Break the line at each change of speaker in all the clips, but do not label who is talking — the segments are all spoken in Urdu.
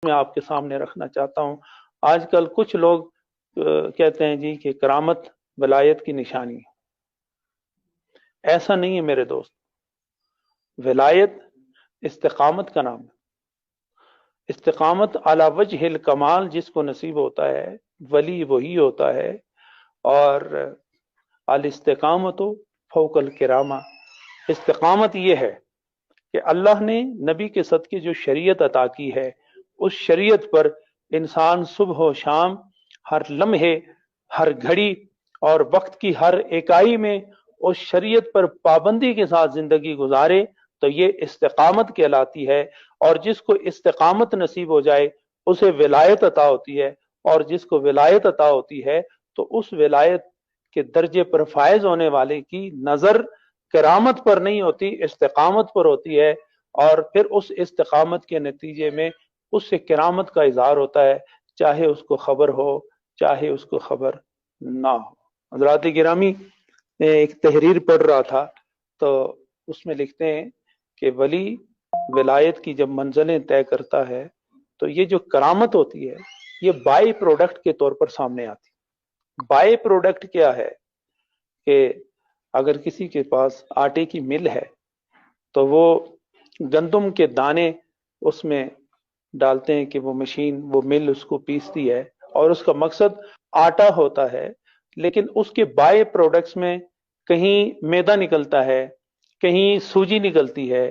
میں آپ کے سامنے رکھنا چاہتا ہوں۔ آج کل کچھ لوگ کہتے ہیں جی کہ کرامت ولایت کی نشانی ہے۔ ایسا نہیں ہے میرے دوست، ولایت استقامت کا نام ہے۔ استقامت علی وجہ الکمال جس کو نصیب ہوتا ہے ولی وہی ہوتا ہے، اور الاستقامت فوق الکرامہ، استقامت یہ ہے کہ اللہ نے نبی کے صدقے جو شریعت عطا کی ہے اس شریعت پر انسان صبح و شام ہر لمحے ہر گھڑی اور وقت کی ہر اکائی میں اس شریعت پر پابندی کے ساتھ زندگی گزارے تو یہ استقامت کہلاتی ہے۔ اور جس کو استقامت نصیب ہو جائے اسے ولایت عطا ہوتی ہے، اور جس کو ولایت عطا ہوتی ہے تو اس ولایت کے درجے پر فائز ہونے والے کی نظر کرامت پر نہیں ہوتی، استقامت پر ہوتی ہے، اور پھر اس استقامت کے نتیجے میں اس سے کرامت کا اظہار ہوتا ہے، چاہے اس کو خبر ہو چاہے اس کو خبر نہ ہو۔ حضرات گرامی، میں ایک تحریر پڑھ رہا تھا تو اس میں لکھتے ہیں کہ ولی ولایت کی جب منزلیں طے کرتا ہے تو یہ جو کرامت ہوتی ہے یہ بائی پروڈکٹ کے طور پر سامنے آتی۔ بائی پروڈکٹ کیا ہے کہ اگر کسی کے پاس آٹے کی مل ہے تو وہ گندم کے دانے اس میں ڈالتے ہیں کہ وہ مشین وہ مل اس کو پیستی ہے اور اس کا مقصد آٹا ہوتا ہے، لیکن اس کے بائی پروڈکٹس میں کہیں میدا نکلتا ہے، کہیں سوجی نکلتی ہے،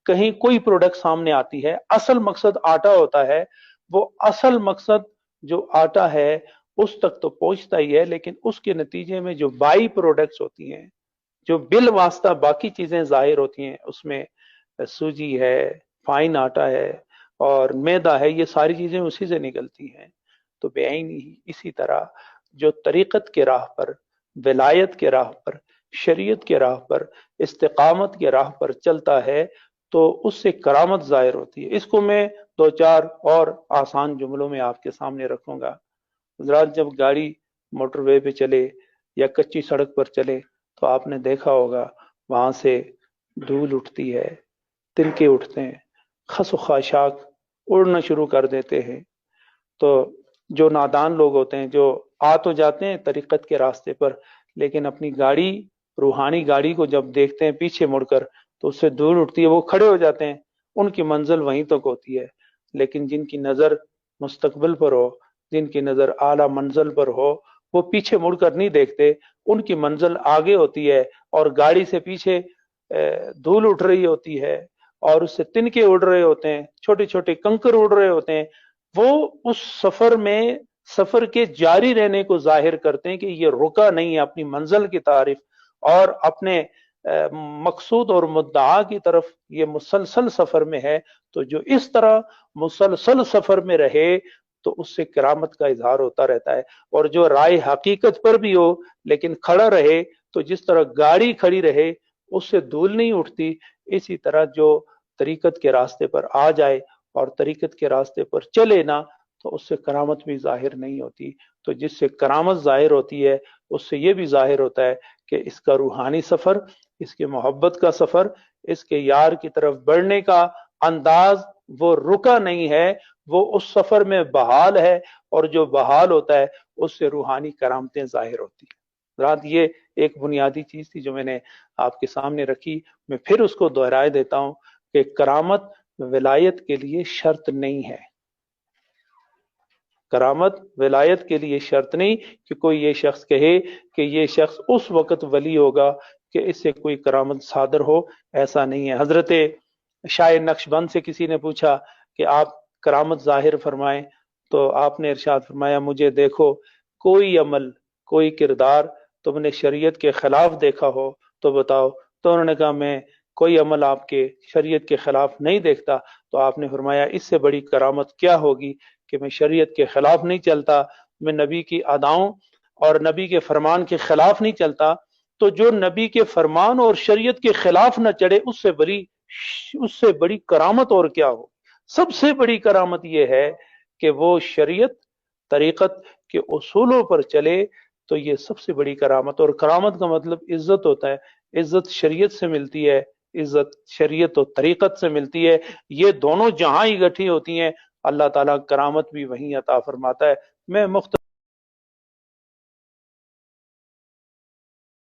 کہیں کوئی پروڈکٹ سامنے آتی ہے، اصل مقصد آٹا ہوتا ہے۔ وہ اصل مقصد جو آٹا ہے اس تک تو پہنچتا ہی ہے، لیکن اس کے نتیجے میں جو بائی پروڈکٹس ہوتی ہیں، جو بل واسطہ باقی چیزیں ظاہر ہوتی ہیں، اس میں سوجی ہے، فائن آٹا ہے اور میدا ہے، یہ ساری چیزیں اسی سے نکلتی ہیں۔ تو بے عینی ہی اسی طرح جو طریقت کے راہ پر، ولایت کے راہ پر، شریعت کے راہ پر، استقامت کے راہ پر چلتا ہے تو اس سے کرامت ظاہر ہوتی ہے۔ اس کو میں دو چار اور آسان جملوں میں آپ کے سامنے رکھوں گا۔ حضرات، جب گاڑی موٹر وے پہ چلے یا کچی سڑک پر چلے تو آپ نے دیکھا ہوگا وہاں سے دھول اٹھتی ہے، تنکے اٹھتے ہیں، خس و خاشاک اڑنا شروع کر دیتے ہیں۔ تو جو نادان لوگ ہوتے ہیں جو آ تو جاتے ہیں طریقت کے راستے پر، لیکن اپنی گاڑی، روحانی گاڑی کو جب دیکھتے ہیں پیچھے مڑ کر تو اس سے دھول اٹھتی ہے، وہ کھڑے ہو جاتے ہیں، ان کی منزل وہیں تک ہوتی ہے۔ لیکن جن کی نظر مستقبل پر ہو، جن کی نظر اعلیٰ منزل پر ہو، وہ پیچھے مڑ کر نہیں دیکھتے، ان کی منزل آگے ہوتی ہے اور گاڑی سے پیچھے دھول اٹھ رہی ہوتی ہے اور اس سے تنکے اڑ رہے ہوتے ہیں، چھوٹے چھوٹے کنکر اڑ رہے ہوتے ہیں۔ وہ اس سفر میں سفر کے جاری رہنے کو ظاہر کرتے ہیں کہ یہ رکا نہیں ہے، اپنی منزل کی تعریف اور اپنے مقصود اور مدعا کی طرف یہ مسلسل سفر میں ہے۔ تو جو اس طرح مسلسل سفر میں رہے تو اس سے کرامت کا اظہار ہوتا رہتا ہے، اور جو رائے حقیقت پر بھی ہو لیکن کھڑا رہے تو جس طرح گاڑی کھڑی رہے اس سے دھول نہیں اٹھتی، اسی طرح جو طریقت کے راستے پر آ جائے اور طریقت کے راستے پر چلے نا تو اس سے کرامت بھی ظاہر نہیں ہوتی۔ تو جس سے کرامت ظاہر ہوتی ہے اس سے یہ بھی ظاہر ہوتا ہے کہ اس کا روحانی سفر، اس کے محبت کا سفر، اس کے یار کی طرف بڑھنے کا انداز وہ رکا نہیں ہے، وہ اس سفر میں بحال ہے، اور جو بحال ہوتا ہے اس سے روحانی کرامتیں ظاہر ہوتی ہیں۔ رات یہ ایک بنیادی چیز تھی جو میں نے آپ کے سامنے رکھی۔ میں پھر اس کو دہرائے دیتا ہوں کہ کرامت ولایت کے لیے شرط نہیں ہے۔ کرامت ولایت کے لیے شرط نہیں کہ کوئی یہ شخص کہے کہ یہ شخص اس وقت ولی ہوگا کہ اس سے کوئی کرامت صادر ہو، ایسا نہیں ہے۔ حضرت شاہ نقشبند سے کسی نے پوچھا کہ آپ کرامت ظاہر فرمائیں، تو آپ نے ارشاد فرمایا مجھے دیکھو، کوئی عمل کوئی کردار تم نے شریعت کے خلاف دیکھا ہو تو بتاؤ۔ تو انہوں نے کہا میں کوئی عمل آپ کے شریعت کے خلاف نہیں دیکھتا۔ تو آپ نے فرمایا اس سے بڑی کرامت کیا ہوگی کہ میں شریعت کے خلاف نہیں چلتا، میں نبی کی اداؤں اور نبی کے فرمان کے خلاف نہیں چلتا۔ تو جو نبی کے فرمان اور شریعت کے خلاف نہ چڑھے اس سے بڑی کرامت اور کیا ہو۔ سب سے بڑی کرامت یہ ہے کہ وہ شریعت طریقت کے اصولوں پر چلے، تو یہ سب سے بڑی کرامت۔ اور کرامت کا مطلب عزت ہوتا ہے، عزت شریعت سے ملتی ہے، عزت شریعت و طریقت سے ملتی ہے، یہ دونوں جہاں ہی اکٹھی ہوتی ہیں اللہ تعالیٰ کرامت بھی وہیں عطا فرماتا ہے. میں مختلف